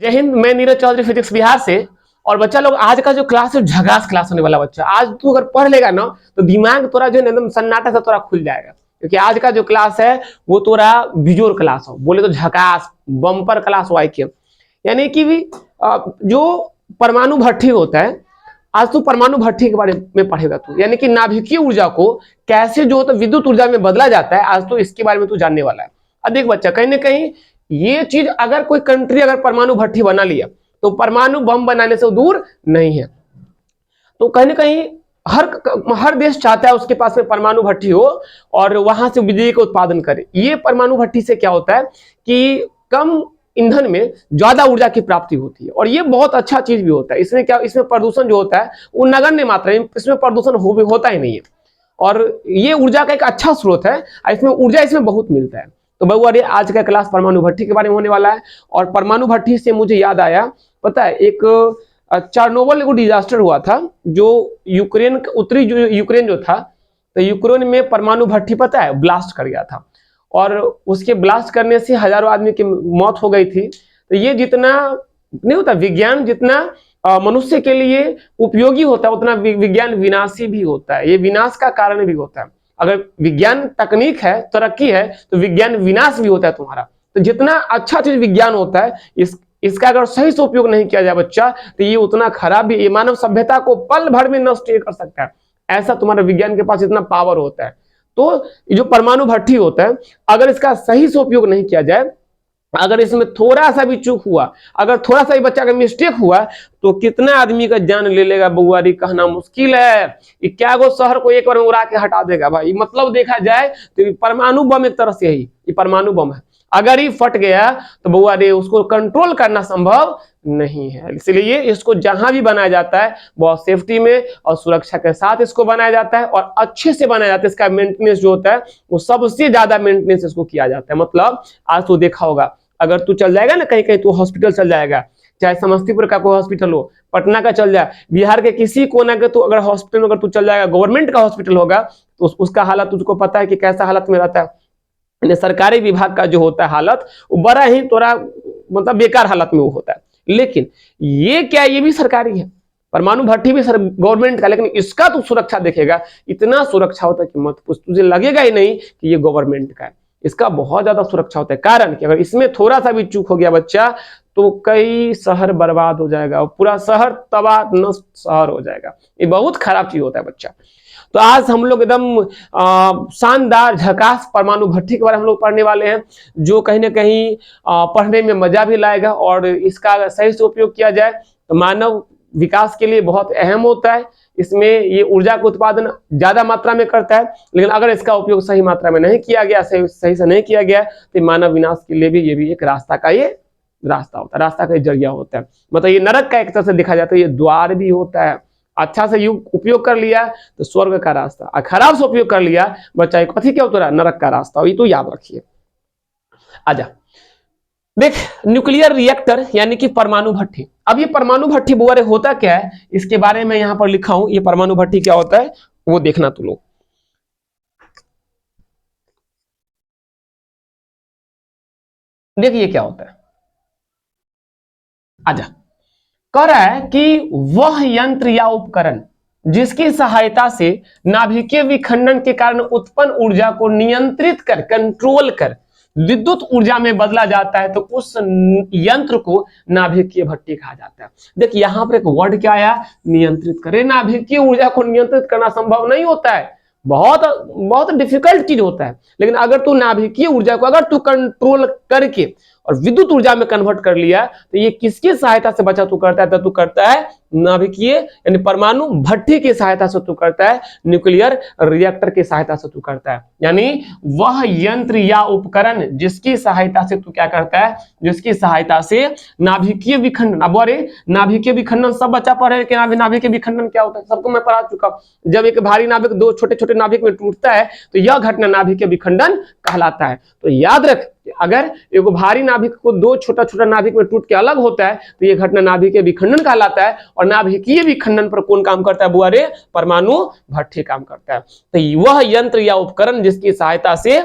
जय हिंद। मैं नीरज चौधरी फिजिक्स बिहार से। और बच्चा लोग, आज का जो क्लास है झकास क्लास होने वाला। बच्चा आज तू अगर पढ़ लेगा ना तो दिमाग तोरा जो है एकदम सन्नाटा सा तोरा खुल जाएगा, क्योंकि आज का जो क्लास है वो तोरा बिजोर क्लास हो, बोले तो झकास बम्पर क्लास हो IQ। यानी कि भी जो परमाणु भट्ठी होता है, आज तू परमाणु भट्ठी के बारे में पढ़ेगा तू, यानी कि नाभिकीय ऊर्जा को कैसे जो होता है विद्युत ऊर्जा में बदला जाता है, आज तो इसके बारे में तू जानने वाला है। अब देख बच्चा, कहीं ना कहीं ये चीज अगर कोई कंट्री अगर परमाणु भट्ठी बना लिया तो परमाणु बम बनाने से दूर नहीं है। तो कहीं ना कहीं हर देश चाहता है उसके पास में परमाणु भट्ठी हो और वहां से बिजली का उत्पादन करे। ये परमाणु भट्ठी से क्या होता है कि कम ईंधन में ज्यादा ऊर्जा की प्राप्ति होती है, और ये बहुत अच्छा चीज भी होता है। इसमें क्या, इसमें प्रदूषण जो होता है वो नगण्य मात्रा में, इसमें प्रदूषण होता ही नहीं है, और ये ऊर्जा का एक अच्छा स्रोत है। इसमें ऊर्जा इसमें बहुत मिलता है। तो बहुआ आज का क्लास परमाणु भट्ठी के बारे में होने वाला है। और परमाणु भट्ठी से मुझे याद आया, पता है एक चार्नोबल एगो डिजास्टर हुआ था, जो यूक्रेन उत्तरी जो यूक्रेन जो था, तो यूक्रेन में परमाणु भट्ठी पता है ब्लास्ट कर गया था, और उसके ब्लास्ट करने से हजारों आदमी की मौत हो गई थी। तो ये जितना नहीं होता विज्ञान, जितना मनुष्य के लिए उपयोगी होता है उतना विज्ञान विनाशी भी होता है। ये विनाश का कारण भी होता है। अगर विज्ञान तकनीक है, तरक्की है, तो विज्ञान विनाश भी होता है तुम्हारा। तो जितना अच्छा चीज विज्ञान होता है, इसका अगर सही से उपयोग नहीं किया जाए बच्चा, तो ये उतना खराब भी, ये मानव सभ्यता को पल भर में नष्ट कर सकता है। ऐसा तुम्हारे विज्ञान के पास इतना पावर होता है। तो जो परमाणु भट्ठी होता है, अगर इसका सही से उपयोग नहीं किया जाए, अगर इसमें थोड़ा सा भी चूक हुआ, अगर थोड़ा सा भी बच्चा का मिस्टेक हुआ, तो कितना आदमी का जान ले लेगा बुआरी, कहना मुश्किल है। क्या गो शहर को एक बार में उड़ा के हटा देगा भाई। मतलब देखा जाए तो परमाणु बम एक तरह से ही ये परमाणु बम है। अगर ये फट गया तो बुआरी उसको कंट्रोल करना संभव नहीं है। इसलिए इसको जहां भी बनाया जाता है बहुत सेफ्टी में और सुरक्षा के साथ इसको बनाया जाता है, और अच्छे से बनाया जाता है। इसका मेंटेनेंस जो होता है वो सबसे ज्यादा मेंटेनेंस इसको किया जाता है। मतलब आज तो देखा होगा, अगर तू चल जाएगा ना कहीं कहीं, तू हॉस्पिटल चल जाएगा, चाहे समस्तीपुर का कोई हॉस्पिटल हो, पटना का चल जाए, बिहार के किसी कोना के तो अगर हॉस्पिटल में अगर तू चल जाएगा, गवर्नमेंट का हॉस्पिटल होगा, तो उसका हालत तुझको पता है कि कैसा हालत में रहता है। सरकारी विभाग का जो होता है हालत, वो बड़ा ही तोरा मतलब बेकार हालत में वो होता है। लेकिन ये क्या, ये भी सरकारी है, परमाणु भट्ठी भी गवर्नमेंट का, लेकिन इसका तू सुरक्षा देखेगा, इतना सुरक्षा होता है कि मत पूछ, तुझे लगेगा ही नहीं कि ये गवर्नमेंट का है। इसका बहुत ज्यादा सुरक्षा होता है। कारण कि अगर इसमें थोड़ा सा भी चूक हो गया बच्चा, तो कई शहर बर्बाद हो जाएगा, पूरा शहर तबाह नष्ट शहर हो जाएगा। ये बहुत खराब चीज होता है बच्चा। तो आज हम लोग एकदम शानदार झकास परमाणु भट्ठी के बारे में हम लोग पढ़ने वाले हैं, जो कहीं ना कहीं पढ़ने में मजा भी लाएगा, और इसका सही से उपयोग किया जाए तो मानव विकास के लिए बहुत अहम होता है। इसमें ये ऊर्जा का उत्पादन ज्यादा मात्रा में करता है, लेकिन अगर इसका उपयोग सही मात्रा में नहीं किया गया, सही से नहीं किया गया, तो मानव विनाश के लिए भी ये भी एक रास्ता का ये रास्ता होता है, रास्ता का जरिया होता है। मतलब ये नरक का एक तरह से देखा जाए तो ये द्वार भी होता है। अच्छा से उपयोग कर लिया तो स्वर्ग का रास्ता, और खराब से उपयोग कर लिया बच्चा एक कथी क्या उतरा, नरक का रास्ता। ये तो याद रखिए। आजा देख, न्यूक्लियर रिएक्टर यानी कि परमाणु भट्ठी। अब ये परमाणु भट्ठी बुआरे होता क्या है, इसके बारे में यहां पर लिखा हूं। ये परमाणु भट्ठी क्या होता है वो देखना तू लोग। देखिए क्या होता है। आजा, कह रहा है कि वह यंत्र या उपकरण जिसकी सहायता से नाभिकीय विखंडन के कारण उत्पन्न ऊर्जा को नियंत्रित कर, कंट्रोल कर विद्युत ऊर्जा में बदला जाता है, तो उस यंत्र को नाभिकीय भट्ठी कहा जाता है। देखिए यहां पर एक वर्ड क्या आया, नियंत्रित करे। नाभिकीय ऊर्जा को नियंत्रित करना संभव नहीं होता है, बहुत बहुत डिफिकल्ट चीज होता है। लेकिन अगर तू नाभिकीय ऊर्जा को अगर तू कंट्रोल करके और विद्युत ऊर्जा में कन्वर्ट कर लिया, तो ये किसकी सहायता से बचा तू करता है, तो तू करता है नाभिकीय यानी परमाणु भट्ठी की सहायता से तू करता है, न्यूक्लियर रिएक्टर की सहायता से तू करता है। यानी वह यंत्र या उपकरण जिसकी सहायता से तू क्या करता है, जिसकी सहायता से नाभिकीय विखंडन। अब अरे नाभिकीय विखंडन सब बच्चा पढ़े कि नाभिकीय विखंडन क्या होता है, सबको मैं पढ़ा चुका हूं। जब एक भारी नाभिक दो छोटे छोटे नाभिक में टूटता है तो यह घटना नाभिकीय विखंडन कहलाता है। तो याद रख, अगर एक भारी नाभिक को दो छोटा छोटा नाभिक में टूट के अलग होता है तो यह घटना नाभिकीय विखंडन कहलाता है। और नाभिकीय विखंडन पर कौन काम करता है बुआरे, परमाणु भट्ठी काम करता है। तो वह यंत्र या उपकरण जिसकी सहायता से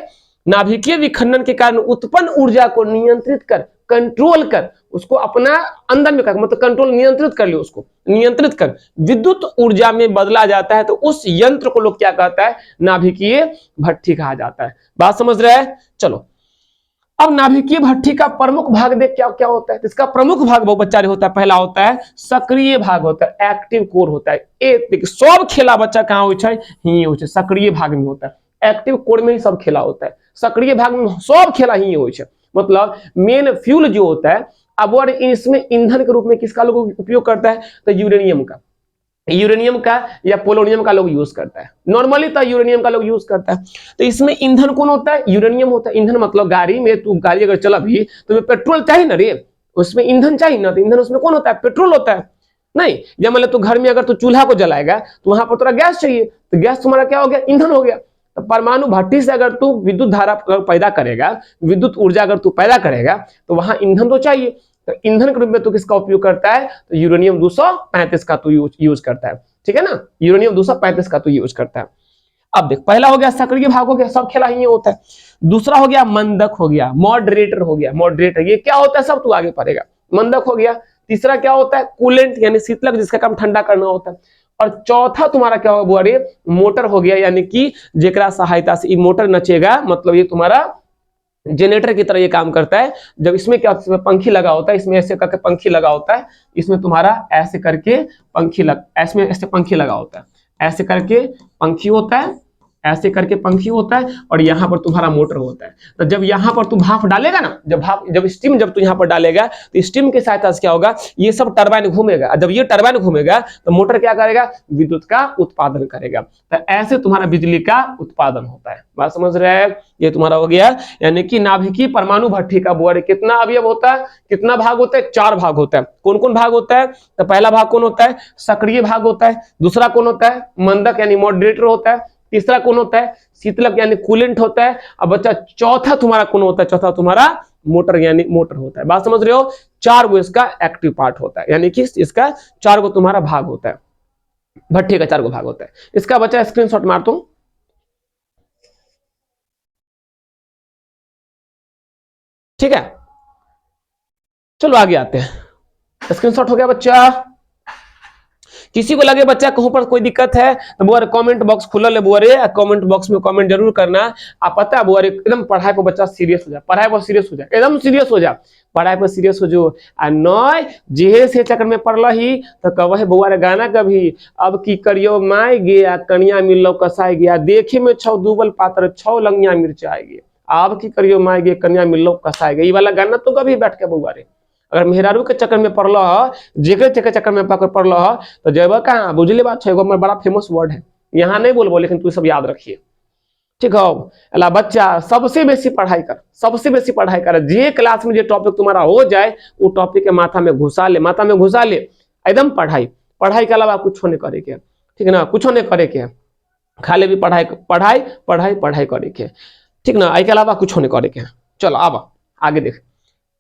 नाभिकीय विखंडन के कारण उत्पन्न ऊर्जा को नियंत्रित कर, कंट्रोल कर, उसको अपना अंदर में कर, मतलब कंट्रोल नियंत्रित कर ले, उसको नियंत्रित कर, विद्युत ऊर्जा में बदला जाता है, तो उस यंत्र को लोग क्या कहता है, नाभिकीय भट्ठी कहा जाता है। बात समझ रहे हैं? चलो अब नाभिकीय भट्ठी का प्रमुख भाग देख क्या क्या होता है। तो इसका प्रमुख भाग वो बच्चा होता है, पहला होता है सक्रिय भाग होता है, एक्टिव कोर होता है। एक सब खेला बच्चा कहाँ हो ही सक्रिय भाग में होता है, एक्टिव कोर में ही सब खेला होता है, सक्रिय भाग में सब खेला ही हो, मतलब मेन फ्यूल जो होता है। अब और इसमें ईंधन के रूप में किसका लोग उपयोग करता है, तो यूरेनियम का, यूरेनियम का या पोलोनियम का लोग यूज करता है। नॉर्मली तो यूरेनियम का लोग यूज करता है। तो इसमें ईंधन कौन होता है, यूरेनियम होता है। ईंधन मतलब गाड़ी में तू गाड़ी अगर चला भी तो पेट्रोल चाहिए ना रे, उसमें ईंधन चाहिए ना, तो ईंधन उसमें कौन होता है, पेट्रोल होता है। नहीं, या मतलब तू घर में अगर तू चूल्हा को जलाएगा तो वहां पर थोड़ा गैस चाहिए, तो गैस तुम्हारा क्या हो गया, ईंधन हो गया। तो परमाणु भट्टी से अगर तू विद्युत धारा पैदा करेगा, विद्युत ऊर्जा अगर तू पैदा करेगा, तो वहां ईंधन तो चाहिए। तो ईंधन के रूप में तू किसका उपयोग करता है, तो यूरेनियम 235 का तू यूज करता है, ठीक है ना, यूरेनियम 235 का तू यूज करता है। अब देख, पहला हो गया सक्रिय भाग हो गया, सब खेला ही होता है। दूसरा हो गया मंदक हो गया, मॉडरेटर हो गया। मॉडरेटर ये क्या होता है, सब तू आगे पढ़ेगा। मंदक हो गया। तीसरा क्या होता है, कूलेंट यानी शीतलक, जिसका काम ठंडा करना होता है। और चौथा तुम्हारा क्या होगा बुआरी, मोटर हो गया, यानी कि जेकरा सहायता से मोटर नचेगा, मतलब ये तुम्हारा जनरेटर की तरह ये काम करता है। जब इसमें क्या होता है, पंखी लगा होता है, इसमें ऐसे करके पंखी लगा होता है, इसमें तुम्हारा ऐसे करके ऐसे ऐसे पंखी लगा होता है, ऐसे करके पंखी होता है, ऐसे करके पंखी होता है, और यहाँ पर तुम्हारा मोटर होता है। तो जब यहाँ पर तू भाप डालेगा ना, जब स्टीम जब तू यहाँ पर डालेगा, तो स्टीम की सहायता से क्या होगा, ये सब टरबाइन घूमेगा। जब ये टरबाइन घूमेगा तो मोटर क्या करेगा, विद्युत का उत्पादन करेगा। तो ऐसे तुम्हारा बिजली का उत्पादन होता है। बात समझ रहे हैं? ये तुम्हारा हो गया, यानी कि नाभिकीय परमाणु भट्ठी का बुआरी कितना अवयव होता है, कितना भाग होता है, 4 भाग होता है। कौन कौन भाग होता है, तो पहला भाग कौन होता है, सक्रिय भाग होता है। दूसरा कौन होता है, मंदक यानी मॉडरेटर होता है। तीसरा कौन होता है, शीतलक यानी कूलेंट होता है। अब बच्चा चौथा तुम्हारा कौन होता है, चौथा तुम्हारा मोटर यानी मोटर होता है। बात समझ रहे हो? 4 गो इसका एक्टिव पार्ट होता है, यानी कि इसका 4 गो तुम्हारा भाग होता है, भट्ठी का 4 गो भाग होता है। इसका बच्चा स्क्रीनशॉट मार दो, ठीक है। चलो आगे आते हैं। स्क्रीनशॉट हो गया बच्चा? किसी को लगे बच्चा कहूं पर कोई दिक्कत है तो बुआरे कमेंट बॉक्स खुलल है, बुआरे कमेंट बॉक्स में कमेंट जरूर करना। आप पता है बुआरे एकदम पढ़ाई पर बच्चा सीरियस हो जाए, पढ़ाई पर सीरियस हो जाए, एकदम सीरियस हो जाए, पढ़ाई पर सीरियस हो जो। आ नय जेहे से चक्कर में पढ़ल ही तो कहे बुआरे गाना कभी, अब की करियो माय गया कनिया मिललो कसाई गया, देखे में छौ दूबल पात्र छौ लंगिया मिर्चा आएगी, अब की करियो माय गे कन्या मिललो कसाई गया। ये वाला गाना तो कभी बैठ के बुआरे अगर मेहरारू के चक्कर में पड़ल जेकर के चक्कर में पड़ल तो जब कहाँ बुझले बात है, बड़ा फेमस वर्ड है, यहाँ नहीं बोलबो लेकिन तू सब याद रखिए, ठीक है। अला बच्चा सबसे बेसी पढ़ाई कर, सबसे बेसी पढ़ाई कर, जे क्लास में जो टॉपिक तुम्हारा हो जाए वो टॉपिक के माथा में घुसा ले, माथा में घुसा ले एकदम। पढ़ाई पढ़ाई के अलावा कुछ नहीं करे के, ठीक है ना, कुछ नहीं करे के, खाली भी पढ़ाई पढ़ाई पढ़ाई पढ़ाई करे के, ठीक ना, आई के अलावा कुछ नहीं करे के। चलो अब आगे देख,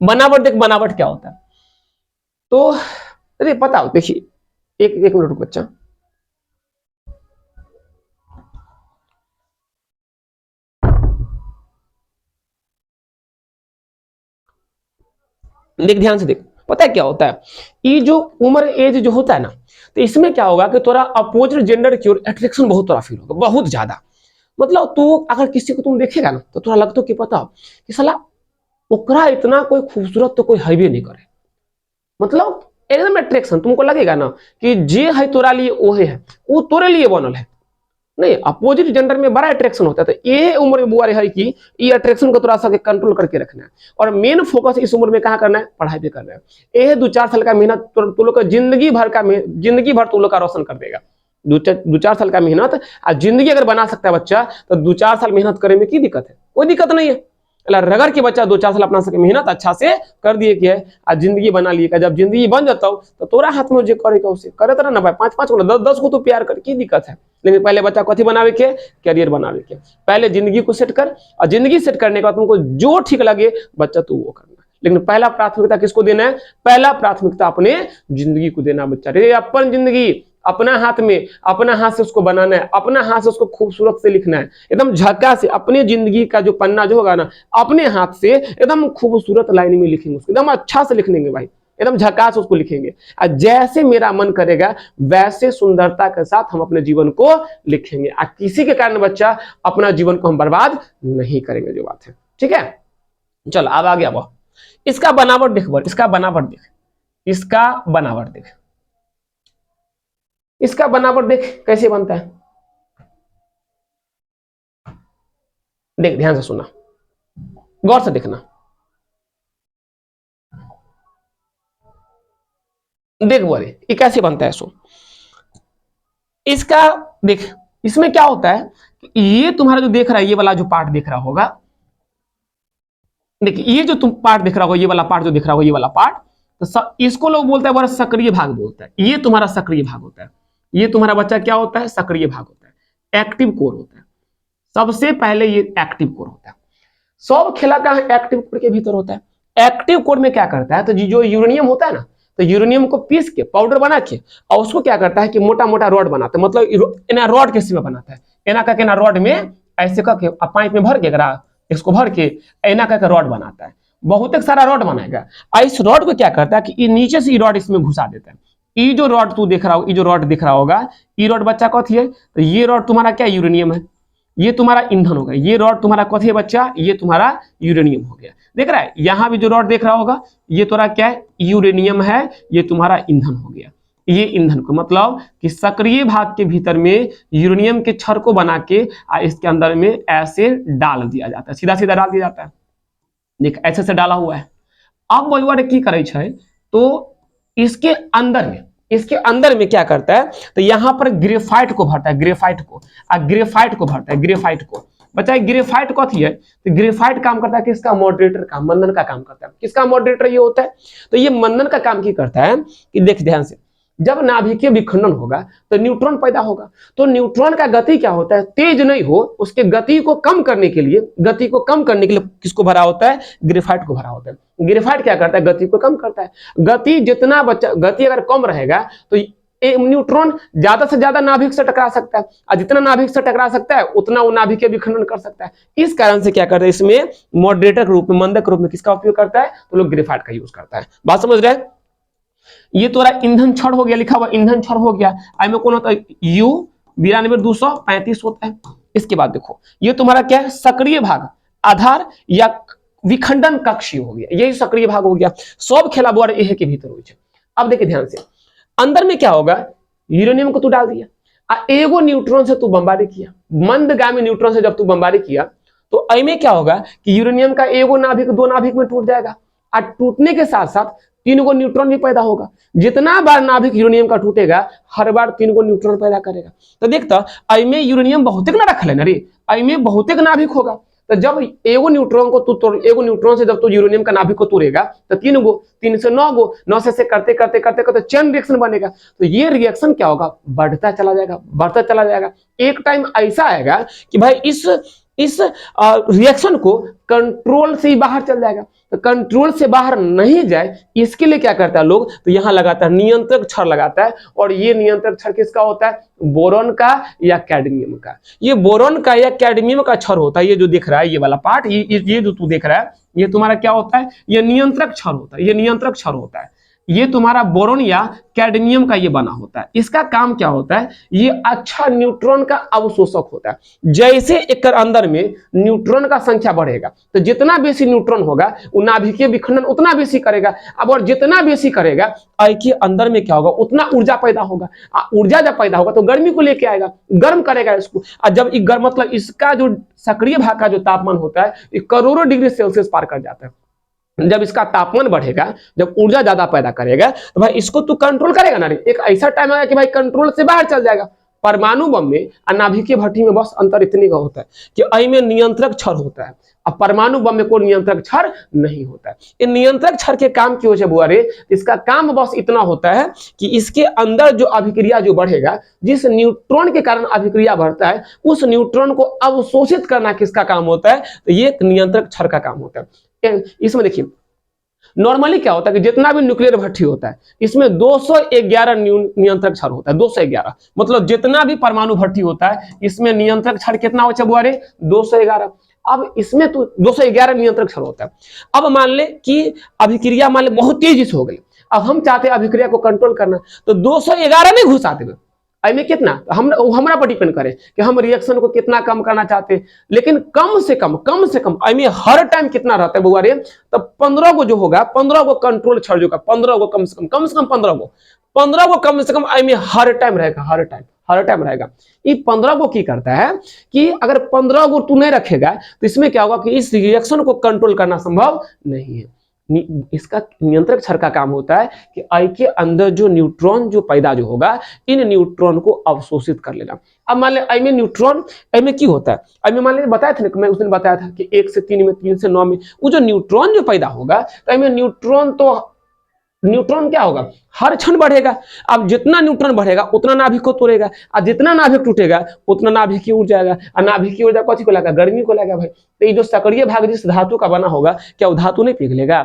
बनावट देख, बनावट क्या होता है। तो अरे बताओ, देखिए एक मिनट बच्चा, देख ध्यान से देख, पता है क्या होता है, ये जो उम्र एज जो होता है ना, तो इसमें क्या होगा कि तोरा अपोजिट जेंडर की ओर अट्रैक्शन बहुत तोरा फील होगा, बहुत ज्यादा। मतलब तू अगर किसी को तुम देखेगा ना तो तोरा लगता कि पता कि साला ओकरा इतना कोई खूबसूरत तो कोई है भी नहीं करे, मतलब एकदम अट्रैक्शन तुमको लगेगा ना कि जे है तोरा लिए वो है, वो तोरे लिए बनल है। नहीं, अपोजिट जेंडर में बड़ा अट्रैक्शन होता है। तो ये उम्र में बुआ है कि ये अट्रैक्शन को थोड़ा सा कंट्रोल करके रखना है, और मेन फोकस इस उम्र में कहाँ करना है, पढ़ाई पे करना है। ये 2-4 साल का मेहनत तू लोग का जिंदगी भर तू लोग का रोशन कर देगा। 2-4 साल का मेहनत और जिंदगी अगर बना सकता है बच्चा, तो 2-4 साल मेहनत करने में की दिक्कत है, कोई दिक्कत नहीं है। रगड़ के बच्चा 2-4 साल अपना सके मेहनत अच्छा से कर दिए कि आज जिंदगी बना लिए, जब जिंदगी बन जाता हो तो तोरा हाथ में जो करेगा उसे करे तरह ना भाई, 5-5 को 10-10 को तो प्यार कर, की दिक्कत है। लेकिन पहले बच्चा कथी बनावे के, कैरियर बनावे के, पहले जिंदगी को सेट कर, और जिंदगी सेट करने के बाद तुमको जो ठीक लगे बच्चा तू वो करना। लेकिन पहला प्राथमिकता किसको देना है, पहला प्राथमिकता अपने जिंदगी को देना बच्चा। रे अपन जिंदगी अपना हाथ में, अपना हाथ से उसको बनाना है, अपना हाथ से उसको खूबसूरत से लिखना है, एकदम झक्का से अपने जिंदगी का जो पन्ना जो होगा ना, अपने हाथ से एकदम खूबसूरत लाइन में लिखेंगे उसको, एकदम अच्छा से लिख लेंगे भाई, एकदम झकास उसको लिखेंगे। और जैसे मेरा मन करेगा वैसे सुंदरता के साथ हम अपने जीवन को लिखेंगे। और किसी के कारण बच्चा अपना जीवन को हम बर्बाद नहीं करेंगे, जो बात है, ठीक है। चलो अब आ गया वो, इसका बनावट देख बोल, इसका बनावट देख, इसका बनावट देख, इसका बनावट देख कैसे बनता है, देख ध्यान से सुना, गौर से देखना, देख बोले ये कैसे बनता है। सो इसका देख, इसमें क्या होता है, ये तुम्हारा जो देख रहा है, ये वाला जो पार्ट देख रहा होगा, देखिए ये जो तुम पार्ट देख रहा होगा, ये वाला पार्ट जो दिख रहा होगा, ये वाला पार्ट, तो इसको लोग बोलते हैं बड़ा सक्रिय भाग बोलता है। ये तुम्हारा सक्रिय भाग होता है, ये तुम्हारा बच्चा क्या होता है, सक्रिय भाग होता है, एक्टिव कोर होता है। सबसे पहले ये एक्टिव कोर होता है। सब खेला का एक्टिव कोर के भीतर होता है। एक्टिव कोर में क्या करता है, तो जो यूरेनियम होता है ना, तो यूरेनियम को पीस के पाउडर बना के और उसको क्या करता है कि मोटा मोटा रॉड बनाता है, मतलब एना रॉड के सिवा बनाता है, एना का ना रॉड में ऐसे करके पाइप में भर के इसको भर के एना का रॉड बनाता है, बहुत एक सारा रॉड बनाएगा। इस रॉड को क्या करता है कि नीचे से रॉड इसमें घुसा देता है। ये जो रॉड तू देख रहा हो, ये जो रॉड दिख रहा होगा, ये रॉड बच्चा कथी है, तो ये रॉड तुम्हारा क्या यूरेनियम है, ये तुम्हारा ईंधन होगा। ये रॉड तुम्हारा कथी है बच्चा, ये तुम्हारा यूरेनियम हो गया। देख रहा है यहां भी जो रॉड देख रहा होगा, ये तुम्हारा क्या है, यूरेनियम है, ये तुम्हारा ईंधन हो गया। ये ईंधन को मतलब कि सक्रिय भाग के भीतर में यूरेनियम के छड़ को बना के इसके अंदर में ऐसे डाल दिया जाता है, सीधा सीधा डाल दिया जाता है। देख ऐसे से डाला हुआ है। अब बजुआ की करे छे, तो इसके अंदर में क्या करता है, तो यहां पर ग्रेफाइट को भरता है, ग्रेफाइट को भरता है, ग्रेफाइट को। बच्चा ग्रेफाइट कथी है, तो ग्रेफाइट काम करता है किसका, मॉडरेटर का, मंदन का काम करता है। किसका मॉडरेटर ये होता है, तो ये मंदन का काम की करता है कि देख ध्यान से, जब नाभिकीय विखंडन होगा तो न्यूट्रॉन पैदा होगा। तो न्यूट्रॉन का गति क्या होता है, तेज नहीं हो, उसके गति को कम करने के लिए किसको भरा होता है, ग्रेफाइट को भरा होता है। ग्रेफाइट क्या करता है, गति को कम करता है। गति अगर कम रहेगा तो न्यूट्रॉन ज्यादा से ज्यादा नाभिक से टकरा सकता है, और जितना नाभिक से टकरा सकता है उतना वो नाभिकीय विखंडन कर सकता है। इस कारण से क्या करता है, इसमें मॉडरेटर के रूप में, मंदक के रूप में किसका उपयोग करता है, तो लोग ग्रेफाइट का यूज करता है। बात समझ रहे हैं। ये तुम्हारा ईंधन छड़ हो गया, लिखा हुआ ईंधन छड़ हो गया। आई में कौन होता है, U 92,235 होता है। इसके बाद देखो ये तुम्हारा क्या है, सक्रिय भाग, आधार या विखंडन कक्ष हो गया, यही सक्रिय भाग हो गया। सब खेला बुआर एहे के भीतर हो। अब देखिए ध्यान से, अंदर में क्या होगा, यूरेनियम को तू डाल दिया, एगो न्यूट्रॉन से तू बमबारी किया, मंदगामी न्यूट्रॉन से जब तू बमबारी किया, तो में क्या होगा कि यूरेनियम का एगो नाभिक दो नाभिक में टूट जाएगा, और टूटने के साथ साथ 3 गो न्यूट्रॉन भी पैदा होगा। जितना बार नाभिक यूरेनियम का टूटेगा, हर बार 3 गो न्यूट्रॉन पैदा करेगा। तो देखता में यूरेनियम बहुतेक ना रख लेना रे, में बहुतेक नाभिक होगा। तो जब एगो न्यूट्रॉन को तू तोड़, एगो न्यूट्रॉन से जब तू यूरेनियम का नाभिक को तोड़ेगा, तो 3 गो, 3 से 9 गो, 9 से करते करते करते करते चेन रिएक्शन बनेगा। तो ये रिएक्शन क्या होगा, बढ़ता चला जाएगा, बढ़ता चला जाएगा। एक टाइम ऐसा आएगा कि भाई इस रिएक्शन को कंट्रोल से ही बाहर चल जाएगा। तो कंट्रोल से बाहर नहीं जाए, इसके लिए क्या करता है लोग, तो यहां लगाता है नियंत्रक छड़ लगाता है। और ये नियंत्रक छड़ किसका होता है, बोरॉन का या कैडमियम का। ये बोरॉन का या कैडमियम का छड़ होता है। ये जो दिख रहा है ये वाला पार्ट, ये जो तू देख रहा है, ये तुम्हारा क्या होता है, ये नियंत्रक छड़ होता है, ये नियंत्रक छड़ होता है। ये तुम्हारा बोरॉन या कैडमियम का ये बना होता है। इसका काम क्या होता है, ये अच्छा न्यूट्रॉन का अवशोषक होता है। जैसे एक अंदर में न्यूट्रॉन का संख्या बढ़ेगा, तो जितना बेसी न्यूट्रॉन होगा वो नाभिकीय विखंडन उतना बेसी करेगा। अब और जितना बेसी करेगा, के अंदर में क्या होगा, उतना ऊर्जा पैदा होगा। ऊर्जा जब पैदा होगा तो गर्मी को लेके आएगा, गर्म करेगा इसको। और जब मतलब इसका जो सक्रिय भाग का जो तापमान होता है, ये करोड़ों डिग्री सेल्सियस पार कर जाता है। जब इसका तापमान बढ़ेगा, जब ऊर्जा ज्यादा पैदा करेगा, तो भाई इसको तू कंट्रोल करेगा ना रे। एक ऐसा टाइम आएगा कि भाई कंट्रोल से बाहर चल जाएगा। परमाणु बम में और नाभिकीय भट्टी में बस अंतर इतने का होता है कि आई में नियंत्रक छड़ होता है, अब परमाणु बम में कोई नियंत्रक छड़ नहीं होता है। ये नियंत्रक छड़ के काम की वजह बुआ रे, इसका काम बस इतना होता है कि इसके अंदर जो अभिक्रिया जो बढ़ेगा, जिस न्यूट्रॉन के कारण अभिक्रिया बढ़ता है, उस न्यूट्रॉन को अवशोषित करना किसका काम होता है, तो ये नियंत्रक छड़ का काम होता है। इसमें देखिए नॉर्मली क्या होता है कि जितना भी न्यूक्लियर भट्टी होता है इसमें 211 नियंत्रक क्षार होता है। 211 मतलब जितना भी परमाणु भट्टी होता है इसमें नियंत्रक क्षार कितना होता है बुआरे? 211। अब इसमें तो 211 नियंत्रक क्षार होता है। अब मान ले कि अभिक्रिया मान ले बहुत तेजी से हो गई, अब हम चाहते हैं अभिक्रिया को कंट्रोल करना, तो 211 में घुसा देंगे। में कितना हम हमारा पर डिपेंड करे कि हम रिएक्शन को कितना कम करना चाहते हैं, लेकिन कम से कम में हर टाइम कितना रहता है बुआ रे? तो 15 को जो होगा 15 को कंट्रोल छड़ जोगा, 15 को कम से कम 15 को कम से कम में हर टाइम रहेगा, हर टाइम रहेगा। ये 15 को की करता है कि अगर 15 को तू नहीं रखेगा तो इसमें क्या होगा कि इस रिएक्शन को कंट्रोल करना संभव नहीं है। इसका नियंत्रक क्षार का काम होता है कि आई के अंदर जो न्यूट्रॉन जो पैदा जो होगा इन न्यूट्रॉन को अवशोषित कर लेना। अब मान ले आई में न्यूट्रॉन, आई में क्यों होता है? आई में मान ले बताया था ना, मैं उस दिन बताया था कि 1 से 3 में, 3 से 9 में वो जो न्यूट्रॉन जो पैदा होगा तो आई में न्यूट्रॉन क्या होगा? हर क्षण बढ़ेगा। अब जितना न्यूट्रॉन बढ़ेगा उतना नाभिक को तोड़ेगा, और जितना नाभिक टूटेगा उतना नाभिक की उड़ जाएगा, और नाभिक की ऊर्जा कौन को लगेगा? गर्मी को लगेगा भाई। तो ये जो सक्रिय भाग जिस धातु का बना होगा क्या वो धातु नहीं पिघलेगा?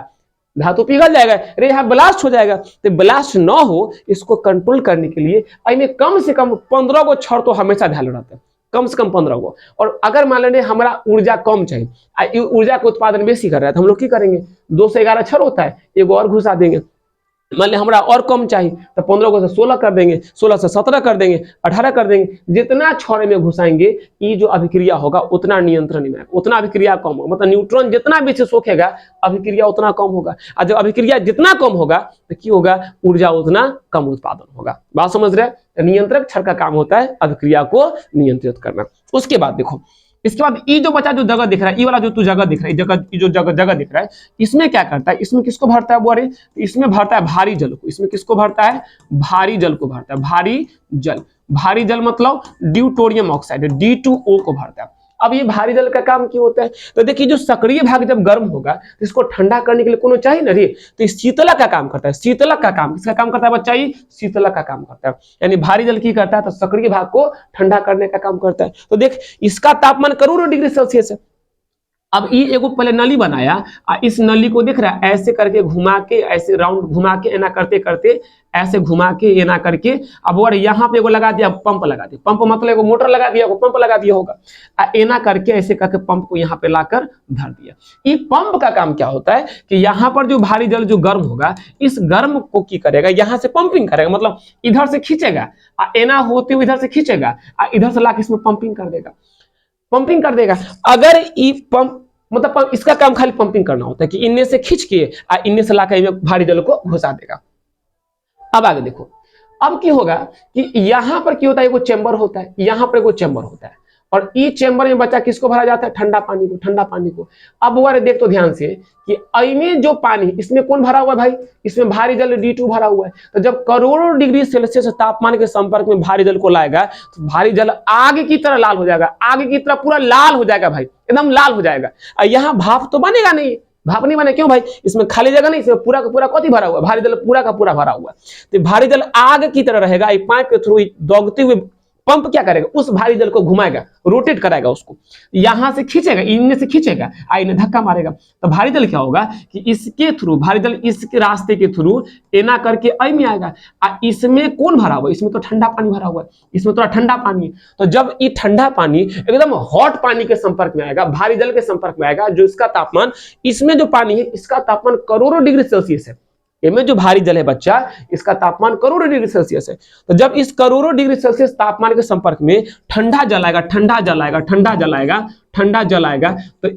धातु पिघल जाएगा, अरे यहाँ ब्लास्ट हो जाएगा। तो ब्लास्ट ना हो इसको कंट्रोल करने के लिए में कम से कम 15 को छड़ तो हमेशा ध्यान रहता है, कम से कम 15 को। और अगर मान लें हमारा ऊर्जा कम चाहिए, ऊर्जा का उत्पादन बेसी कर रहा है, तो हम लोग क्या करेंगे? 2 से 11 छड़ होता है, एक और घुसा देंगे। मान लिया हमारा और कम चाहिए तो 15 को से 16 कर देंगे, 16 से 17 कर देंगे, 18 कर देंगे। जितना छड़ में घुसाएंगे ये जो अभिक्रिया होगा उतना नियंत्रण में, उतना अभिक्रिया कम होगा। मतलब न्यूट्रॉन जितना भी से सोखेगा अभिक्रिया उतना कम होगा, और जब अभिक्रिया जितना कम होगा तो क्या होगा? ऊर्जा उतना कम उत्पादन होगा। बात समझ रहे? नियंत्रक क्षार का काम होता है अभिक्रिया को नियंत्रित करना। उसके बाद देखो, इसके बाद ये जो बचा जो जगह दिख रहा है, ये वाला जो तू जगह दिख रहा है, जगह दिख रहा है, इसमें क्या करता है? इसमें किसको भरता है बुआरे? इसमें भरता है भारी जल को। इसमें किसको भरता है? भारी जल को भरता है। भारी जल मतलब ड्यूटोरियम ऑक्साइड, D2O को भरता है। अब ये भारी जल का काम क्यों होता है? तो देखिए जो सक्रिय भाग जब गर्म होगा तो इसको ठंडा करने के लिए कौन चाहिए ना रे? तो इस शीतलक का काम करता है। शीतलक का काम किसका काम करता है बच्चा? ये शीतलक का काम करता है। यानी भारी जल की करता है तो सक्रिय भाग को ठंडा करने का काम करता है। तो देख इसका तापमान करोड़ों डिग्री सेल्सियस है। अब ये एगो पहले नली बनाया, इस नली को देख रहा है ऐसे करके घुमा के, ऐसे राउंड घुमा के, एना करते करते ऐसे घुमा के एना करके, अब और यहाँ पे एगो लगा दिया, पंप लगा दिया। पंप मतलब एगो मोटर लगा दिया, पंप लगा दिया होगा, एना करके ऐसे करके पंप को यहाँ पे लाकर धर दिया। ये पंप का काम क्या होता है कि यहाँ पर जो भारी जल जो गर्म होगा इस गर्म को की करेगा, यहाँ से पंपिंग करेगा, मतलब इधर से खींचेगा, एना होते हुए इधर से खींचेगा, इधर से लाके इसमें पंपिंग कर देगा। अगर ये पंप मतलब इसका काम खाली पंपिंग करना होता है कि इनने से खींच के इनने से लाकर भारी जल को घुसा देगा। अब आगे देखो, अब क्या होगा कि यहां पर क्या होता है? एगो चेंबर होता है, यहां पर एगो चेंबर होता है, और ई चेंबर में बच्चा किसको भरा जाता है? ठंडा पानी को। अब वो देख तो ध्यान से कि में जो पानी इसमें कौन भरा हुआ है भाई? इसमें भारी जल D2 भरा हुआ है। तो जब करोड़ों डिग्री सेल्सियस तापमान के संपर्क में भारी जल को लाएगा तो भारी जल आगे की तरह लाल हो जाएगा, आगे की तरह पूरा लाल हो जाएगा भाई, एकदम लाल हो जाएगा। यहाँ भाप तो बनेगा नहीं, भाप नहीं बने, क्यों भाई? इसमें खाली जगह नहीं, इसमें पूरा का पूरा कथी भरा हुआ है? भारी जल पूरा का पूरा भरा हुआ है। तो भारी जल आग की तरह रहेगा, पाइप के थ्रू दौड़ते हुए पंप क्या करेगा? उस भारी जल को घुमाएगा, रोटेट कराएगा, उसको यहां से खींचेगा, इनमें से खींचेगा, इन्हें धक्का मारेगा। तो भारी जल क्या होगा कि इसके थ्रू, भारी जल इसके रास्ते के थ्रू एना करके आई में आएगा। इसमें कौन भरा हुआ है? इसमें तो ठंडा पानी भरा हुआ है, इसमें थोड़ा ठंडा पानी है। तो जब ये ठंडा पानी एकदम हॉट पानी के संपर्क में आएगा, भारी जल के संपर्क में आएगा, जो इसका तापमान, इसमें जो पानी है इसका तापमान करोड़ों डिग्री सेल्सियस है। में जो भारी जल है बच्चा इसका तापमान करोड़ों डिग्री सेल्सियस है। तो जब इस करोड़ों डिग्री सेल्सियस तापमान के संपर्क में ठंडा जल आएगा तो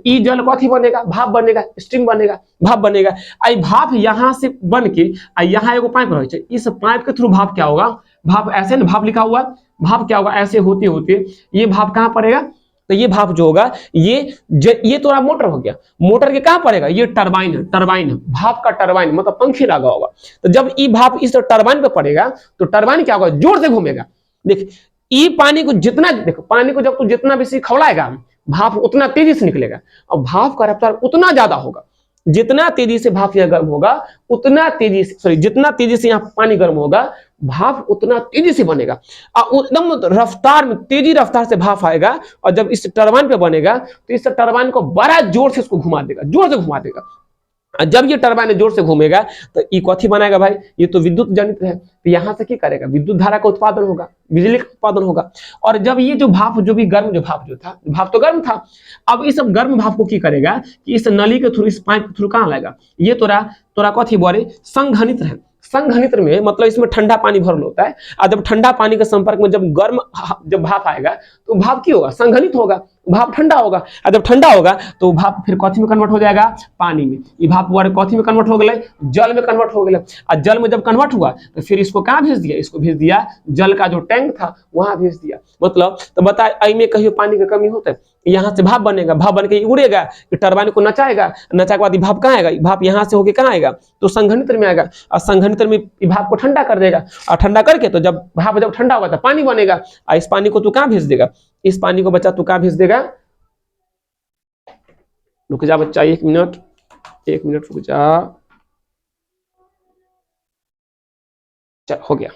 ई जल कथी बनेगा? भाप बनेगा, स्टीम बनेगा, भाप बनेगा। आई भाप यहां से बन के यहाँ एगो पाइप रहे छै, इस पाइप के थ्रू भाप क्या होगा? भाप ऐसे न, भाप लिखा हुआ, भाप क्या होगा? ऐसे होते होते ये भाप कहां पड़ेगा? तो ये भाप जो होगा ये थोड़ा मोटर हो गया, मोटर के कहां पड़ेगा? ये टरबाइन है, भाप का टरबाइन मतलब पंखे लगा होगा। तो जब ये भाप इस टरबाइन पे पड़ेगा तो टरबाइन क्या होगा? जोर से घूमेगा। देख ये पानी को जितना, देखो पानी को जब तू जितना बेसी खौलाएगा भाप उतना तेजी से निकलेगा, और भाप का रफ्तार उतना ज्यादा होगा। जितना तेजी से भाप यहाँ गर्म होगा उतना तेजी से, सॉरी जितना तेजी से यहाँ पानी गर्म होगा भाप उतना तेजी से बनेगा, और एकदम रफ्तार में, तेजी रफ्तार से भाप आएगा। और जब इस टरबाइन पे बनेगा तो इस टरबाइन को बड़ा जोर से इसको घुमा देगा, जोर से घुमा देगा। जब ये टरबाइन जोर से घूमेगा तो ये कथी बनाएगा भाई, ये तो विद्युत जनित है, तो यहाँ से क्या करेगा, विद्युत धारा का उत्पादन होगा, बिजली का उत्पादन होगा। और जब ये जो भाप, जो भी गर्म जो भाप जो था, भाप तो गर्म था, अब इस गर्म भाप को क्या करेगा कि इस नली के थ्रू, इस पाइप के थ्रू कहाँ लाएगा, ये तोरा तोरा कथी बोले संघनित्र है। संघनित्र में मतलब इसमें ठंडा पानी भरल होता है, और जब ठंडा पानी के संपर्क में जब गर्म जब भाप आएगा तो भाप की होगा, संघनित होगा, भाप ठंडा होगा, और जब ठंडा होगा तो भाप फिर कथी में कन्वर्ट हो जाएगा, पानी में। ये भाप वाले कथी में कन्वर्ट हो गए, जल में कन्वर्ट हो गए, और जल में जब कन्वर्ट हुआ तो फिर इसको कहाँ भेज दिया, इसको भेज दिया जल का जो टैंक था वहां भेज दिया। मतलब तो बता, आई में कहीं पानी की कमी होता है, यहाँ से भाप बनेगा, भाप बन के उड़ेगा, टरबाइन को नचाएगा, नचा के बाद भाप कहाँ आएगा, भाप यहाँ से होके कहाँ आएगा, तो संघनित्र में आएगा, और संघनित्र में भाप को ठंडा कर देगा, और ठंडा करके तो जब भाप जब ठंडा होगा तो पानी बनेगा, और इस पानी को तू कहाँ भेज देगा, इस पानी को बच्चा तू कहाँ भेज देगा, रुक जा बच्चा, एक मिनट रुक जा, चल हो गया।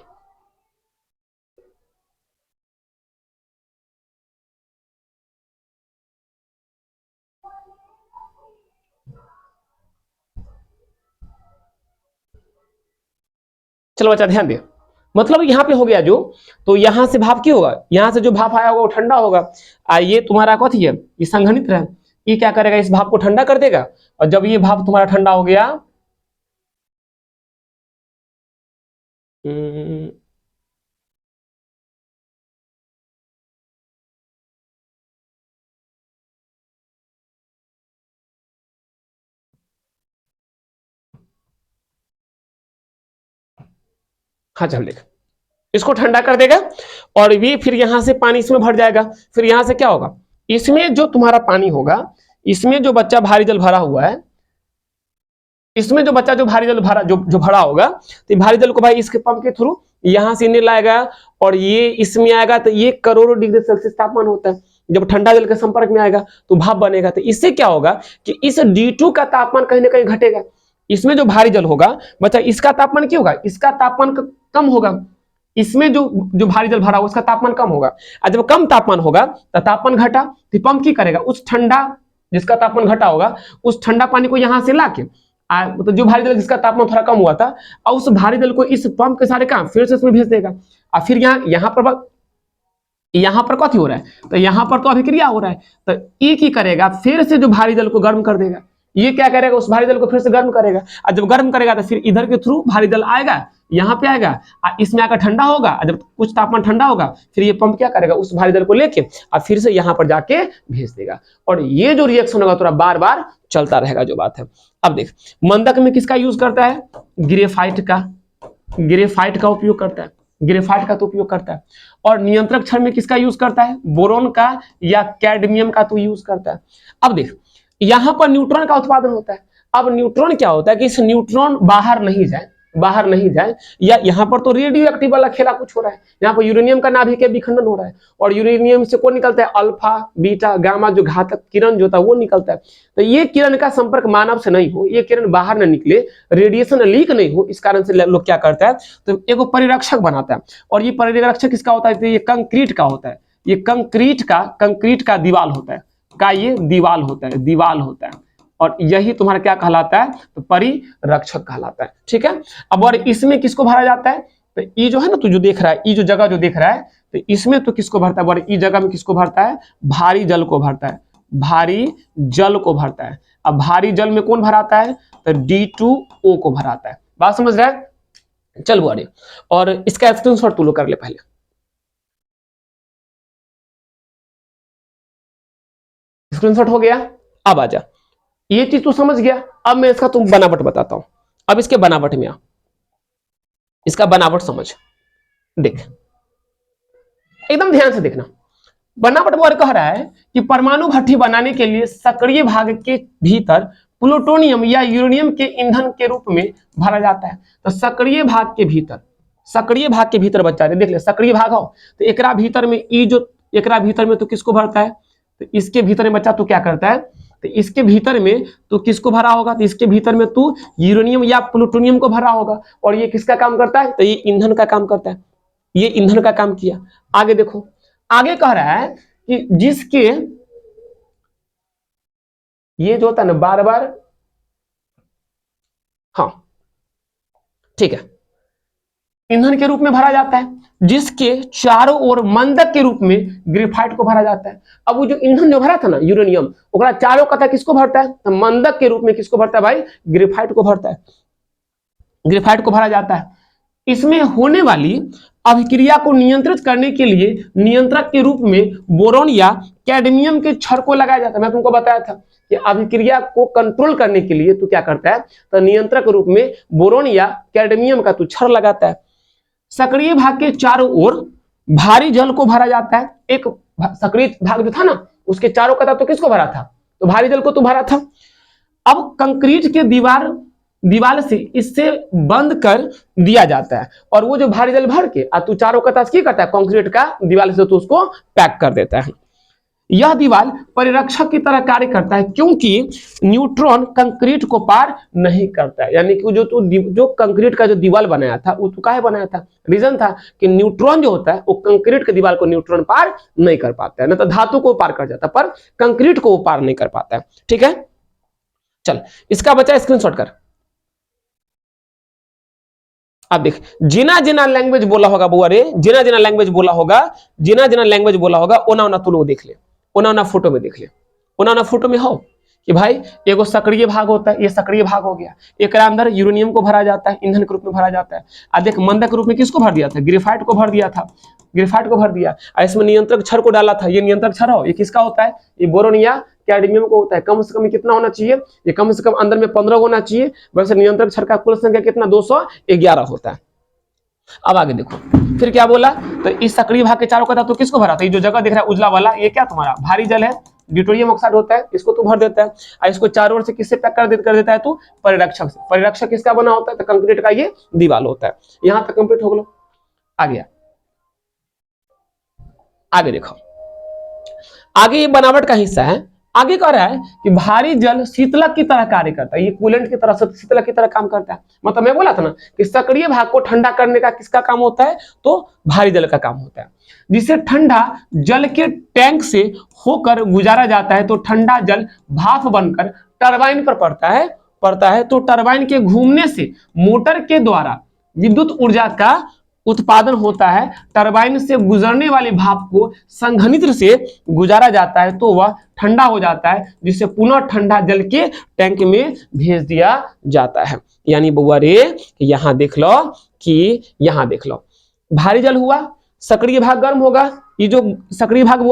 चलो बच्चा ध्यान दे, मतलब यहाँ पे हो गया जो, तो यहाँ से भाप क्या होगा, यहाँ से जो भाप आया होगा वो ठंडा होगा, ये तुम्हारा कथी है, ये संघनित है, ये क्या करेगा, इस भाप को ठंडा कर देगा, और जब ये भाप तुम्हारा ठंडा हो गया, हाँ चल देख, इसको ठंडा कर देगा, और ये फिर यहां से पानी इसमें भर जाएगा, फिर यहां से क्या होगा, इसमें जो तुम्हारा पानी होगा, इसमें जो बच्चा भारी जल भरा हुआ है, इसमें जो बच्चा जो भारी जल भरा जो भरा होगा, तो भारी जल को भाई इसके पंप के थ्रू यहां से लाएगा, और ये इसमें आएगा, तो ये करोड़ों डिग्री सेल्सियस तापमान होता है, जब ठंडा जल के संपर्क में आएगा तो भाप बनेगा, तो इससे क्या होगा कि इस D2 का तापमान कहीं ना कहीं घटेगा, इसमें जो भारी जल होगा बच्चा, इसका तापमान क्या होगा, इसका तापमान कम होगा, इसमें जो जो भारी जल भरा होगा उसका तापमान कम होगा, और जब कम तापमान होगा तो तापमान घटा, तो पंप की करेगा, उस ठंडा जिसका तापमान घटा होगा उस ठंडा पानी को यहां से लाके, तो जो भारी जल जिसका तापमान थोड़ा कम हुआ था, और उस भारी जल को इस पंप के सारे काम फिर से इसमें भेज देगा, और फिर यहाँ पर कथी हो रहा है, तो यहाँ पर तो अभिक्रिया हो रहा है, तो ये की करेगा, फिर से जो भारी जल को गर्म कर देगा, ये क्या करेगा, उस भारी जल को फिर से गर्म करेगा, और जब गर्म करेगा तो फिर इधर के थ्रू भारी जल आएगा, यहाँ पे आएगा, इसमें आकर ठंडा होगा, जब कुछ तापमान ठंडा होगा फिर ये पंप क्या करेगा, उस भारी जल को लेके और फिर से यहाँ पर जाके भेज देगा, और ये जो रिएक्शन होगा थोड़ा बार बार चलता रहेगा, जो बात है। अब देख, मंदक में किसका यूज करता है, ग्रेफाइट का उपयोग करता है, ग्रेफाइट का तो उपयोग करता है, और नियंत्रक क्षण में किसका यूज करता है, बोरोन का या कैडमियम का तो यूज करता है। अब देख, यहां पर न्यूट्रॉन का उत्पादन होता है, अब न्यूट्रॉन क्या होता है कि इस न्यूट्रॉन बाहर नहीं जाए, या यहाँ पर तो रेडियो एक्टिव वाला खेला कुछ हो रहा है, यहाँ पर यूरेनियम का नाभिक के विखंडन हो रहा है, और यूरेनियम से कौन निकलता है, अल्फा बीटा गामा जो घातक किरण जो होता है वो निकलता है, तो ये किरण का संपर्क मानव से नहीं हो, ये किरण बाहर न निकले, रेडिएशन लीक नहीं हो, इस कारण से लोग क्या करता है, तो एक परिरक्षक बनाता है, और ये परिरक्षक किसका होता है, तो ये कंक्रीट का होता है, ये कंक्रीट का दीवाल होता है, ये दीवाल होता है, और यही तुम्हारा क्या कहलाता है, तो परिरक्षक कहलाता है, ठीक है। अब और इसमें किसको भरा जाता है, तो ये जो है ना, तू जो देख रहा है, ये जो जगह जो देख रहा है, तो इसमें तो किसको भरता है, और ये जगह में किसको भरता है, भारी जल को भरता है, अब भारी जल में कौन भराता है, तो D2O को भराता है, बात समझ रहा है। चल बुआरी, और इसका स्क्रीनशॉट तू लोग कर ले पहले, स्क्रीनशॉट हो गया। अब आजा, ये चीज तू समझ गया, अब मैं इसका तुम बनावट बताता हूं, अब इसके बनावट में आ, इसका बनावट समझ, देख एकदम ध्यान से देखना, बनावट वो कह रहा है कि परमाणु भट्ठी बनाने के लिए सक्रिय भाग के भीतर प्लूटोनियम या यूरेनियम के ईंधन के रूप में भरा जाता है, तो सक्रिय भाग के भीतर बच्चा देख ले, सक्रिय भाग हो तो एकरा भीतर में ई जो एकरा भीतर में तो किसको भरता है, तो इसके भीतर में बच्चा तू क्या करता है, तो इसके भीतर में तो किसको भरा होगा, तो इसके भीतर में तू यूरेनियम या प्लूटोनियम को भरा होगा, और ये किसका काम करता है, तो ये ईंधन का काम करता है, ये ईंधन का काम किया। आगे देखो, आगे कह रहा है कि जिसके ये जो होता है ना, बार बार हाँ ठीक है, ईंधन के रूप में भरा जाता है, जिसके चारों ओर मंदक के रूप में ग्रेफाइट को भरा जाता है। अब वो जो ईंधन जो भरा था ना यूरेनियम, ओकरा चारों कथा किसको भरता है, तो मंदक के रूप में किसको भरता है भाई, ग्रेफाइट को भरता है, ग्रेफाइट को भरा जाता है। इसमें होने वाली अभिक्रिया को नियंत्रित करने के लिए नियंत्रक के रूप में बोरॉन या कैडमियम के छड़ को लगाया जाता है। मैं तुमको बताया था कि अभिक्रिया को कंट्रोल करने के लिए तू क्या करता है, तो नियंत्रक रूप में बोरॉन या कैडमियम का तू छड़ लगाता है। सक्रिय भाग के चारों ओर भारी जल को भरा जाता है। एक सक्रिय भाग जो था ना उसके चारों कता तो किसको भरा था, तो भारी जल को तो भरा था। अब कंक्रीट के दीवार से इससे बंद कर दिया जाता है, और वो जो भारी जल भर के तू चारों कता क्या करता है, कंक्रीट का दीवार से तो उसको पैक कर देता है। यह दीवार परिरक्षक की तरह कार्य करता है, क्योंकि न्यूट्रॉन कंक्रीट को पार नहीं करता है। यानी कि जो कंक्रीट का जो दीवार बनाया था वो तो काहे बनाया था, रीजन था कि न्यूट्रॉन जो होता है वो कंक्रीट के दीवार को न्यूट्रॉन पार नहीं कर पाता है, न तो धातु को पार कर जाता है पर कंक्रीट को वो पार नहीं कर पाता है। ठीक है, चल इसका बचा स्क्रीनशॉट कर। अब देख, जिना जिना लैंग्वेज बोला होगा बुआ रे, जिना जिना लैंग्वेज बोला होगा, जिना जिना लैंग्वेज बोला होगा, ओना ओना तू लोग देख ले, ओना फोटो में देख ले, ओना फोटो में हो कि भाई एगो सक्रिय भाग होता है, ये सक्रिय भाग हो गया, एक अंदर यूरेनियम को भरा जाता है, ईंधन के रूप में भरा जाता है। अब देख मंदक के रूप में किसको भर दिया था, ग्रेफाइट को भर दिया था, ग्रेफाइट को भर दिया, इसमें नियंत्रक छड़ को डाला था। ये नियंत्रक छड़ हो, ये किसका होता है, ये बोरोन या कैडमियम को होता है। कम से कम कितना होना चाहिए, ये कम से कम अंदर में 15 होना चाहिए। वैसे नियंत्रक छड़ का कुल संख्या कितना 211 होता है। अब आगे देखो फिर क्या बोला, तो इस सक्रिय भाग के चारों कता तो किसको भरा था, ये जो जगह दिख रहा है उजला वाला, ये क्या तुम्हारा भारी जल है, ड्यूटेरियम ऑक्साइड होता है, इसको तो भर देता है। और इसको चारों ओर से किससे पैक कर देता है, तो परिरक्षक से। परिरक्षक किसका बना होता है, तो कंक्रीट का ये दीवार होता है। यहां तक कंप्लीट हो गया। आ गया आगे देखो, आगे ये बनावट का हिस्सा है। आगे कह रहा है कि भारी जल शीतलक की तरह कार्य करता है, ये कूलेंट की तरह शीतलक की तरह काम करता है। मतलब मैं बोला था ना कि सक्रिय भाग को ठंडा करने का किसका काम होता है, तो भारी जल का काम होता है, जिसे ठंडा जल के टैंक से होकर गुजारा जाता है। तो ठंडा जल भाप बनकर टरबाइन पर पड़ता है। तो टरबाइन के घूमने से मोटर के द्वारा विद्युत ऊर्जा का उत्पादन होता है। टरबाइन से गुजरने वाली भाप को संघनित्र से गुजारा जाता है, तो वह ठंडा हो जाता है, जिससे पुनः ठंडा जल के टैंक में भेज दिया जाता है। यानी बउआ रे यहां देख लो कि यहां देख लो, भारी जल हुआ, सक्रिय भाग गर्म होगा। ये जो सक्रिय भाग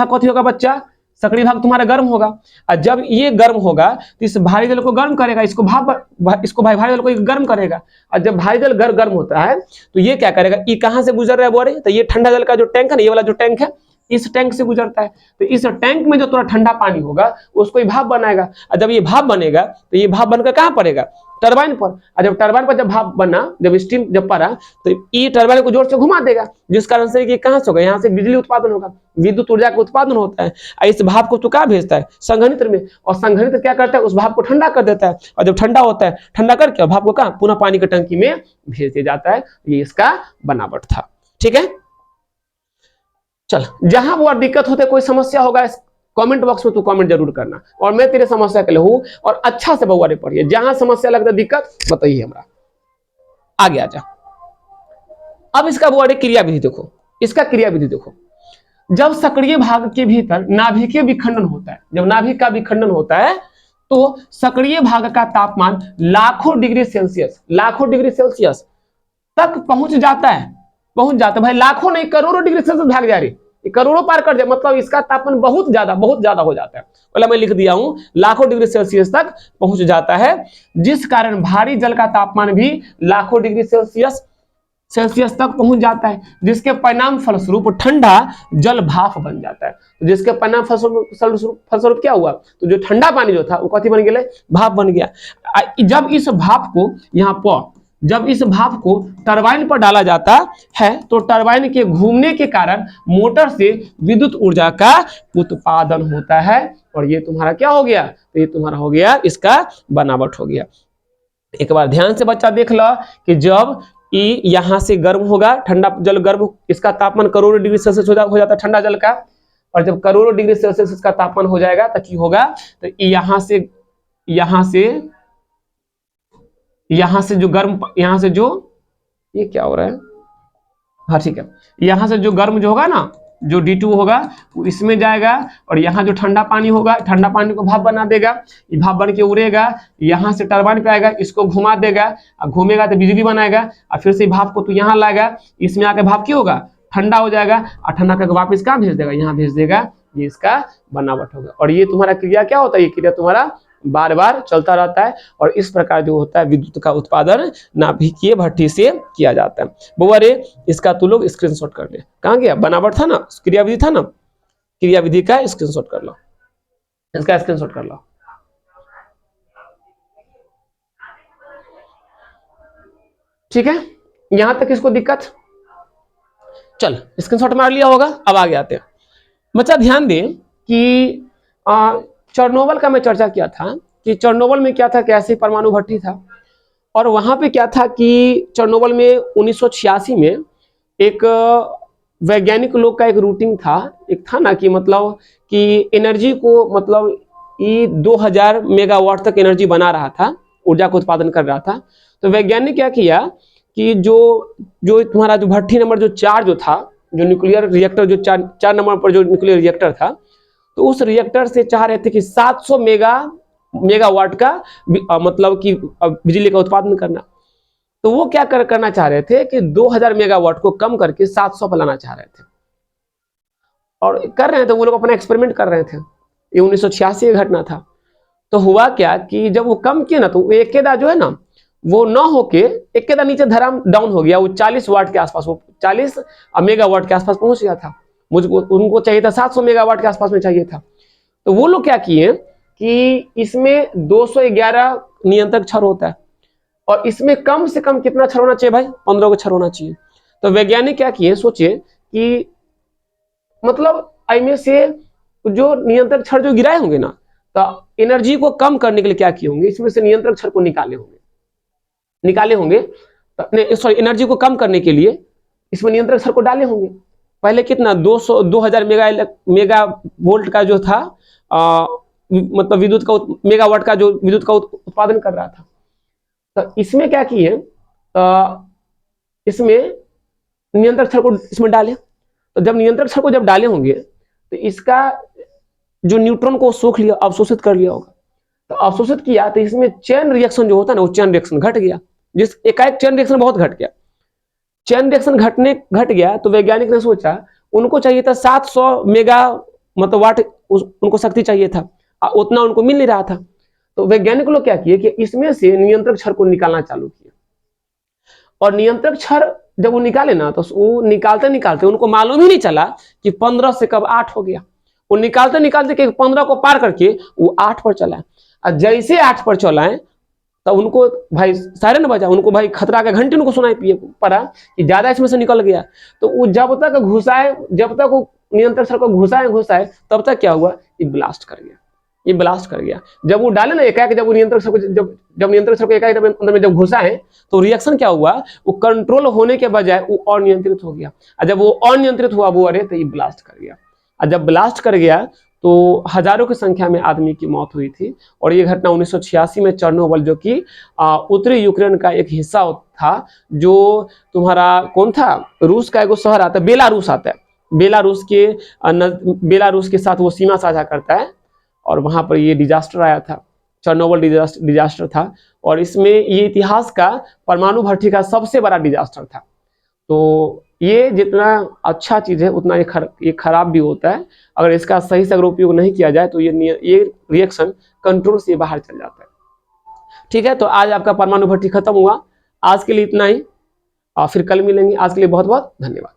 कौन होगा बच्चा, सक्रिय भाग तुम्हारा गर्म होगा। और जब ये गर्म होगा तो इस भारी जल को गर्म करेगा, इसको भारी जल को गर्म करेगा। और जब भारी जल गर्म होता है तो ये क्या करेगा, ये कहां से गुजर रहा है बोरे, तो ये ठंडा जल का जो टैंक है ना, ये वाला जो टैंक है, इस टैंक से गुजरता है। तो इस टैंक में जो थोड़ा ठंडा पानी होगा उसको ये भाप बनाएगा। और जब ये भाप बनेगा तो ये भाप बनकर कहां पड़ेगा, टरबाइन पर। और जब टरबाइन पर जब भाप बना, जब स्टीम जब पड़ा, तो ये टरबाइन को जोर से घुमा देगा, जिस कारण से ये कहां से होगा, यहाँ से बिजली उत्पादन होगा, विद्युत ऊर्जा का उत्पादन होता है। और इस भाप को तो क्या भेजता है, संघनित्र में, और संघनित्र क्या करता है, उस भाप को ठंडा कर देता है। और जब ठंडा होता है, ठंडा करके भाप को कहां, पुनः पानी की टंकी में भेज दिया जाता है। ये इसका बनावट था। ठीक है, चल जहां वो दिक्कत होते, कोई समस्या होगा कमेंट बॉक्स में तू कमेंट जरूर करना, और मैं तेरे समस्या के लिए हूं। और अच्छा से बउआ रे पढ़िए, जहां समस्या लगता है दिक्कत बताइए हमरा। आगे आ जा। अब इसका बउआ रे क्रियाविधि देखो, इसका क्रियाविधि देखो। जब सक्रिय भाग के भीतर नाभिकीय विखंडन होता है, जब नाभिक का विखंडन होता है तो सक्रिय भाग का तापमान लाखों डिग्री सेल्सियस तक पहुंच जाता है भाई, लाखों नहीं करोड़ों डिग्री सेल्सियस भाग जा रही, करोड़ों पार कर जाए, मतलब इसका तापमान बहुत ज्यादा हो जाता है। मतलब मैं लिख दिया हूं लाखों डिग्री सेल्सियस तक पहुंच जाता है, जिस कारण भारी जल का तापमान भी लाखों डिग्री सेल्सियस तक पहुंच जाता है, जिसके परिणाम फलस्वरूप ठंडा जल भाप बन जाता है। तो जिसके परिणाम फलस्वरूप क्या हुआ, तो जो ठंडा पानी जो था वो कथी बन गया, भाप बन गया। जब इस भाप को जब इस भाप को टरबाइन पर डाला जाता है, तो टरबाइन के घूमने के कारण मोटर से विद्युत ऊर्जा का उत्पादन होता है। और ये तुम्हारा क्या हो गया, तो ये तुम्हारा हो गया, इसका बनावट हो गया। एक बार ध्यान से बच्चा देख लो कि जब ये यहां से गर्म होगा, ठंडा जल गर्म, इसका तापमान करोड़ों डिग्री सेल्सियस हो जाता है ठंडा जल का। और जब करोड़ों डिग्री सेल्सियस इसका तापमान हो जाएगा तो क्या होगा, तो यहां से यहां से जो गर्म, यहां से जो, ये क्या हो रहा है, हाँ ठीक है, यहां से जो गर्म जो होगा ना, जो D2 होगा वो इसमें जाएगा, और यहाँ जो ठंडा पानी होगा, ठंडा पानी को भाप बना देगा, ये भाप बन के उड़ेगा, यहाँ से टरबाइन पे आएगा, इसको घुमा देगा, और घूमेगा तो बिजली बनाएगा, और फिर से भाप को तो यहाँ लाएगा, इसमें आके भाप क्या होगा, ठंडा हो जाएगा, और ठंडा करके वापस कहाँ भेज देगा, यहाँ भेज देगा, ये इसका बनावट होगा। और ये तुम्हारा क्रिया क्या होता है, ये क्रिया तुम्हारा बार बार चलता रहता है, और इस प्रकार जो होता है विद्युत का उत्पादन नाभिकीय भट्ठी से किया जाता है। बुआ रे, इसका तू लोग स्क्रीनशॉट कर ले, कहाँ गया, बनावट था ना, क्रियाविधि था ना, क्रियाविधि का स्क्रीनशॉट कर लो, इसका स्क्रीनशॉट कर लो। ठीक है, यहां तक इसको दिक्कत, चल स्क्रीनशॉट मार लिया होगा। अब आगे आते हैं बच्चा, ध्यान दें कि चेरनोबिल का मैं चर्चा किया था कि चेरनोबिल में क्या था, कैसे परमाणु भट्टी था, और वहां पे क्या था कि चेरनोबिल में 1986 में एक वैज्ञानिक लोग का एक रूटीन था, एक था ना कि मतलब कि एनर्जी को, मतलब ये 2000 मेगावाट तक एनर्जी बना रहा था, ऊर्जा को उत्पादन कर रहा था। तो वैज्ञानिक क्या किया कि जो जो तुम्हारा जो भट्टी नंबर जो 4 जो था, जो न्यूक्लियर रिएक्टर जो 4 नंबर पर जो न्यूक्लियर रिएक्टर था, तो उस रिएक्टर से चाह रहे थे कि 700 मेगावाट का मतलब कि बिजली का उत्पादन करना। तो वो क्या करना चाह रहे थे कि 2000 मेगावाट को कम करके 700 पर लाना चाह रहे थे, और कर रहे थे वो लोग, अपना एक्सपेरिमेंट कर रहे थे। ये 1986 की घटना था। तो हुआ क्या कि जब वो कम किए ना, तो एकेदा जो है ना, वो न होके एकेदा नीचे धराम डाउन हो गया, वो 40 वाट के आसपास, वो 40 मेगावाट के आसपास पहुंच गया था। मुझको उनको चाहिए था 700 मेगावाट के आसपास में चाहिए था। तो वो लोग क्या किए कि इसमें 211 नियंत्रक क्षर होता है, और इसमें कम से कम कितना क्षर होना चाहिए भाई, 15 का क्षर होना चाहिए। तो वैज्ञानिक क्या किए, सोचिए कि मतलब इनमें से जो नियंत्रक क्षर जो गिराए होंगे ना, तो एनर्जी को कम करने के लिए क्या किए होंगे, इसमें से नियंत्रक क्षर को निकाले होंगे, अपने सॉरी एनर्जी को कम करने के लिए इसमें नियंत्रक क्षर को डाले होंगे। पहले कितना 2000 मेगा वोल्ट का जो था, मतलब विद्युत का मेगावाट का जो विद्युत का उत्पादन कर रहा था। तो इसमें क्या किए, इसमें नियंत्रक क्षर को इसमें डाले। तो जब नियंत्रक क्षर को जब डाले होंगे, तो इसका जो न्यूट्रॉन को सोख लिया, अवशोषित कर लिया होगा। तो अवशोषित किया तो इसमें चेन रिएक्शन जो होता है ना, वो चेन रिएक्शन घट गया, जिस एकाएक चेन रिएक्शन बहुत घट गया। चेन रिएक्शन घट गया तो वैज्ञानिक ने सोचा, उनको चाहिए था 700 मेगा मतलब वाट, उनको शक्ति चाहिए था, उतना उनको मिल नहीं रहा था। तो वैज्ञानिक लोग क्या किए कि इसमें से नियंत्रक क्षर को निकालना चालू किया, और नियंत्रक क्षर जब वो निकाले ना, तो वो निकालते निकालते उनको मालूम ही नहीं चला कि 15 से कब 8 हो गया। वो निकालते निकालते कि 15 को पार करके वो 8 पर चला, और जैसे 8 पर चलाए तो उनको भाई सायरन बजा, उनको भाई खतरा का घंटी उनको सुनाई पड़ा कि ज्यादा इसमें से निकल गया। तो वो जब तक घुसाए, जब तक वो नियंत्रक क्षर को घुसाए तब तक क्या हुआ, ये ब्लास्ट कर गया। जब वो डाले ना एकाएक, जब वो नियंत्रक क्षर को जब नियंत्रक क्षर को एकाएक अंदर में जब घुसाए, तो रिएक्शन क्या हुआ, वो कंट्रोल होने के बजाय वो अनियंत्रित हो गया। और जब वो अनियंत्रित हुआ वो, अरे तो ये ब्लास्ट कर गया। और जब ब्लास्ट कर गया तो हजारों की संख्या में आदमी की मौत हुई थी। और ये घटना 1986 में चेरनोबिल, जो कि उत्तरी यूक्रेन का एक हिस्सा था, जो तुम्हारा कौन था, रूस का एक शहर आता है, बेलारूस आता है, बेलारूस के साथ वो सीमा साझा करता है। और वहां पर ये डिजास्टर आया था, चेरनोबिल डिजास्टर था। और इसमें ये इतिहास का परमाणु भट्टी का सबसे बड़ा डिजास्टर था। तो ये जितना अच्छा चीज है उतना ये खराब भी होता है। अगर इसका सही से अगर उपयोग नहीं किया जाए तो ये रिएक्शन कंट्रोल से बाहर चल जाता है। ठीक है, तो आज आपका परमाणु भट्टी खत्म हुआ। आज के लिए इतना ही, और फिर कल मिलेंगे। आज के लिए बहुत बहुत धन्यवाद।